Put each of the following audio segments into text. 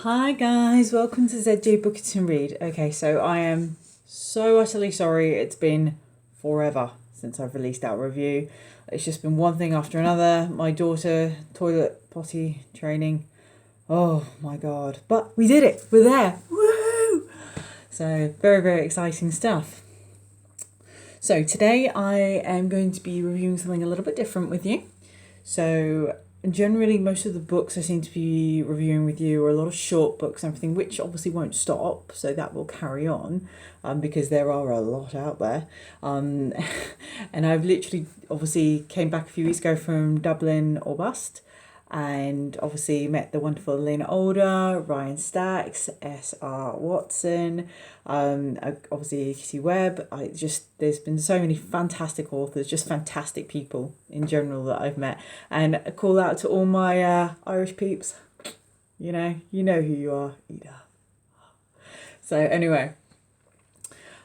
Hi guys, welcome to ZJ-BOOKIT-AND-READ. Okay, so I am so utterly sorry it's been forever since I've released our review. It's just been one thing after another. My daughter, toilet potty training. Oh my god. But we did it. We're there. Woo! So very, very exciting stuff. So today I am going to be reviewing something a little bit different with you. So generally most of the books I seem to be reviewing with you are a lot of short books and everything, which obviously won't stop, so that will carry on because there are a lot out there. And I've literally obviously came back a few weeks ago from Dublin or Bust, and obviously met the wonderful Elena Older, Ryan Stacks, S.R. Watson, obviously Kitty Webb. There's been so many fantastic authors, just fantastic people in general that I've met. And a call out to all my Irish peeps. You know who you are, Ida. So anyway,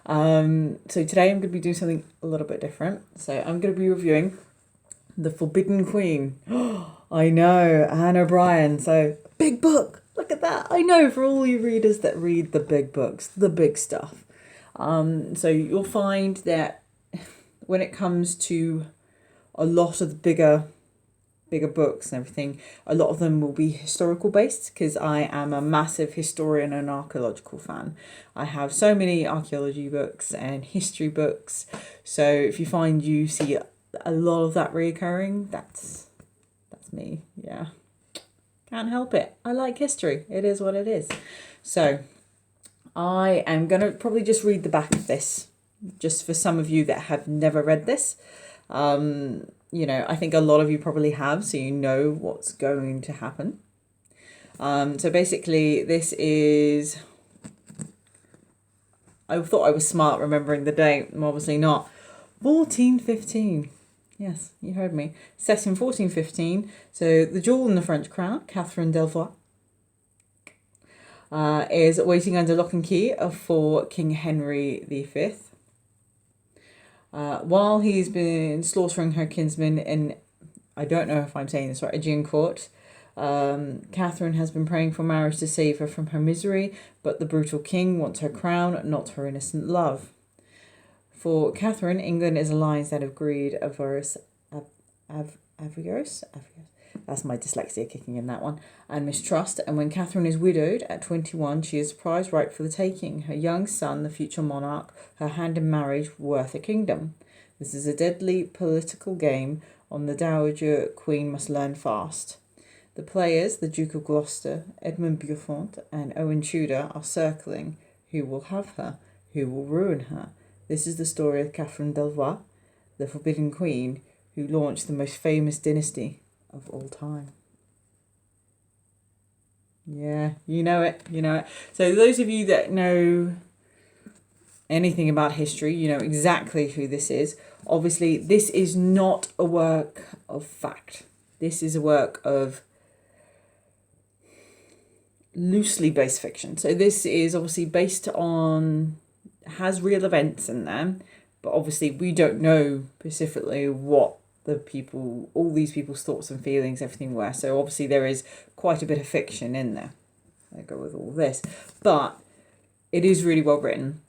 so today I'm going to be doing something a little bit different. So I'm going to be reviewing The Forbidden Queen. I know, Anne O'Brien. So, big book. Look at that. I know, for all you readers that read the big books, the big stuff. So you'll find that when it comes to a lot of the bigger books and everything, a lot of them will be historical based, because I am a massive historian and archaeological fan. I have so many archaeology books and history books. So if you find you see a lot of that reoccurring, that's me. Yeah, can't help it. I like history. It is what it is. So I am going to probably just read the back of this, just for some of you that have never read this. I think a lot of you probably have, so you know what's going to happen. So basically this is, I thought I was smart remembering the date. I'm obviously not. 1415. Yes, you heard me. Set in 1415. So the jewel in the French crown, Catherine Delvoye, is waiting under lock and key for King Henry V. While he's been slaughtering her kinsmen in, I don't know if I'm saying this right, Agincourt, Catherine has been praying for marriage to save her from her misery, but the brutal king wants her crown, not her innocent love. For Catherine, England is a lion's den of greed, avarice, that's my dyslexia kicking in that one, and mistrust. And when Catherine is widowed at 21, she is prize ripe for the taking. Her young son, the future monarch, her hand in marriage worth a kingdom. This is a deadly political game on the Dowager Queen must learn fast. The players, the Duke of Gloucester, Edmund Beaufort, and Owen Tudor, are circling. Who will have her? Who will ruin her? This is the story of Catherine Delvoye, the Forbidden Queen, who launched the most famous dynasty of all time. Yeah, you know it. So those of you that know anything about history, you know exactly who this is. Obviously, this is not a work of fact. This is a work of loosely based fiction. So this is obviously based on, has real events in there, but obviously we don't know specifically what all these people's thoughts and feelings, everything were. So obviously there is quite a bit of fiction in there. I go with all this, but it is really well written.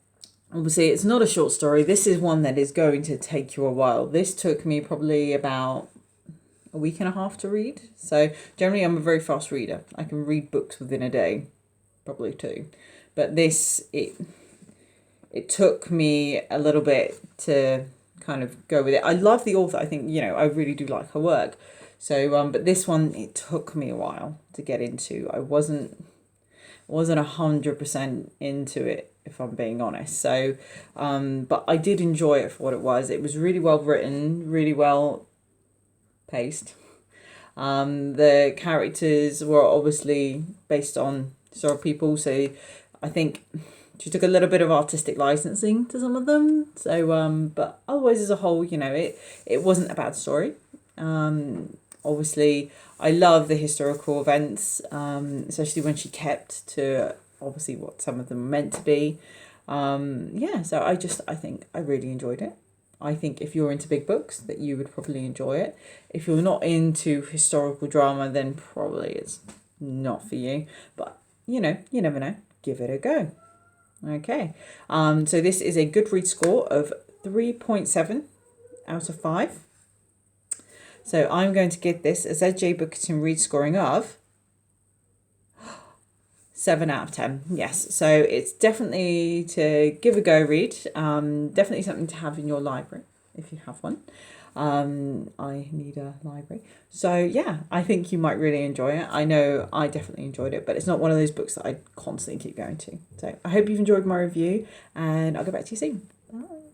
Obviously it's not a short story. This is one that is going to take you a while. This took me probably about a week and a half to read. So generally I'm a very fast reader. I can read books within a day, probably two. But this, it took me a little bit to kind of go with it. I love the author. I think, I really do like her work. So, but this one, it took me a while to get into. I wasn't 100% into it, if I'm being honest. So, but I did enjoy it for what it was. It was really well written, really well paced. The characters were obviously based on historical people. So I think she took a little bit of artistic licensing to some of them. So, but otherwise as a whole, it wasn't a bad story. Obviously, I love the historical events, especially when she kept to obviously what some of them were meant to be. So I think I really enjoyed it. I think if you're into big books, that you would probably enjoy it. If you're not into historical drama, then probably it's not for you. But you never know. Give it a go. Okay. So this is a Goodreads score of 3.7 out of 5. So I'm going to give this a ZJ Bookit-and-READ scoring of 7 out of 10. Yes, so it's definitely to give a go read. Definitely something to have in your library if you have one. I need a library. So yeah, I think you might really enjoy it. I know I definitely enjoyed it, but it's not one of those books that I constantly keep going to. So I hope you've enjoyed my review, and I'll get back to you soon. Bye.